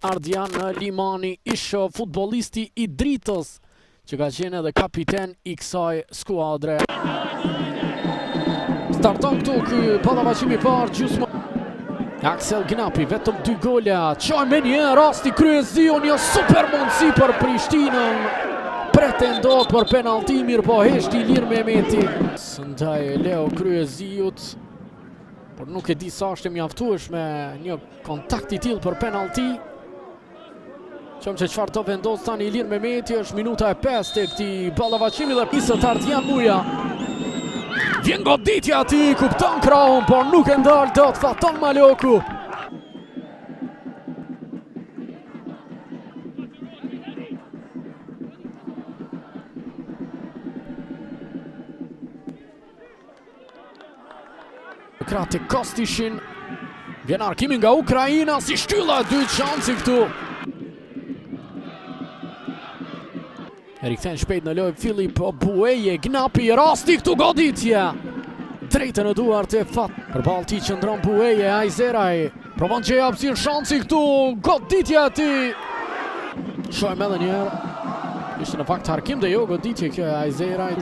Ardian Limani ishte futbollisti i dritës që ka qenë edhe kapiten i kësaj skuadre. Starton këtu ky pallavaçimi i parë gjysmë. Aksel Gnapi vetëm 2 gola. Çoj me një rast i kryeziu, një super mundësi për Prishtinën. Pretendot për penalti, mirë po heshti Ilir Mehmeti. Ndaj Leo Kryeziut. Por nuk e di sa është e mjaftueshme një kontakt i tillë për penalti. Qëm që çfarë do vendos tani Ilir Mehmeti, është minuta e 5 të këtij pallavaçimi dhe pisët Ardian Muja. Vjen goditja ati, kupton krahun, por nuk e ndal dot Faton Maloku. Krati Kostishin. Vjen arkimi nga Ukraina, si shtylla dy shansi këtu. Rikëthen shpejt në lojë Filip Bueje, Gnapi, rasti këtu goditja. Drejtë në duart e Fat. Përballë ti qëndron Bueje, Ajzeraj. Provon që hapësirë shansi këtu, goditja ati. Shojmë edhe njerë. Ishte në fakt harkim dhe jo goditje kjo e Ajzeraj.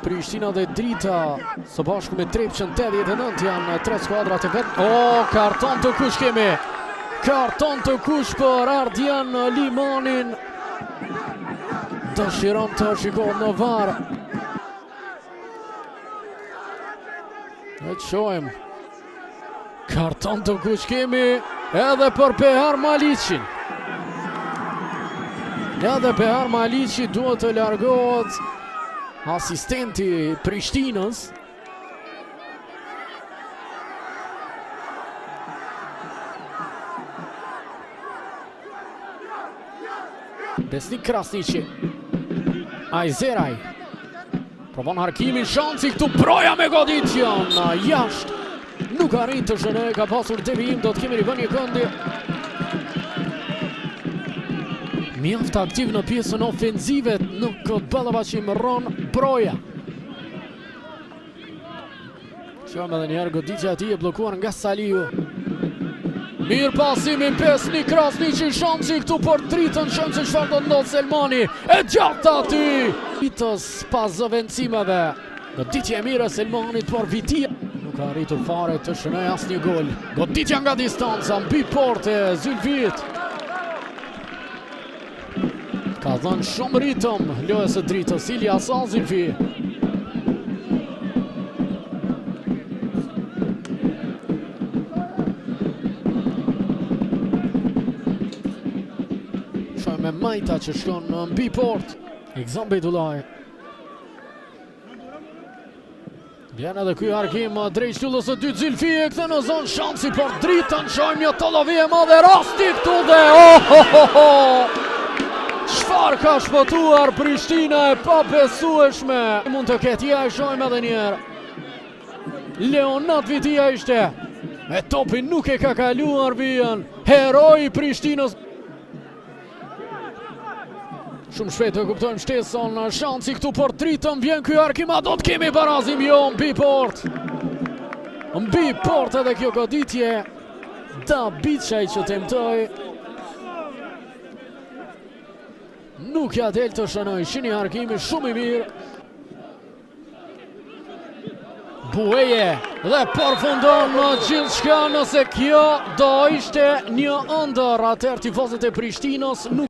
Prishtina dhe Drita së bashku me Trepçën 89 janë 3 skuadrat e vetë. Karton të kush kemi. Karton të kush për Ardian Limanin. Dëshiron të shikohet në VAR. E të shojmë. Karton të kush kemi edhe për Behar Malicin. Edhe Behar Malici duhet të largohet, asistenti Prishtinës. Besnik Krasniqi. Ajzeraj. Provon harkimin, shansi këtu, Broja me goditjen. Jashtë. Nuk arrin të shënoj, ka pasur devijim, do të kemi rivënje këndi. Mjaft aktiv në pjesën ofenzive në këtë pallavaçim Ron Broja. Qëmë edhe njerë goditja ati e blokuar nga Saliu. Mirë pasimi Besnik Krasniqi, shansi këtu për Dritën, shëmë se çfarë do ndodh Selmani. E gjatë ati. Vitës pas zëvendësimeve. Goditja e mire Selmanit për Vitia. Nuk ka arritur fare të shënoj asnjë gol. Goditja nga distanca, mbi porte, Zylfit. Ka dhënë shumë ritëm lojës së Dritës, Ilja Zylfi. Shoj me Majta që shkon në mbi port. Ikzam Bejdullaj. Vjen edhe ky harkim drejt shtyllës së dytë, Zylfi e kthe në zonë, shansi për Dritën, shojmë një të lëvije madhe, rasti këtu dhe çfarë ka shpëtuar Prishtina e pabesueshme. Mund të ketë, ja e shojmë edhe njerë. Leonat Vitia ishte. E topi nuk e ka kaluar vijën. Heroi i Prishtinës. Shumë shpejt e kuptojmë shtesën, shansi këtu për Dritën, vjen ky harkim, a do të kemi barazim, jo, mbi port. Mbi port edhe kjo goditje. Dabiçaj që temtoi. Nuk ja del të shënoj, shini harkimi shumë i mirë. Bueje dhe përfundon në gjithçka, nëse kjo do ishte një ëndër, atëherë tifozët e Prishtinës nuk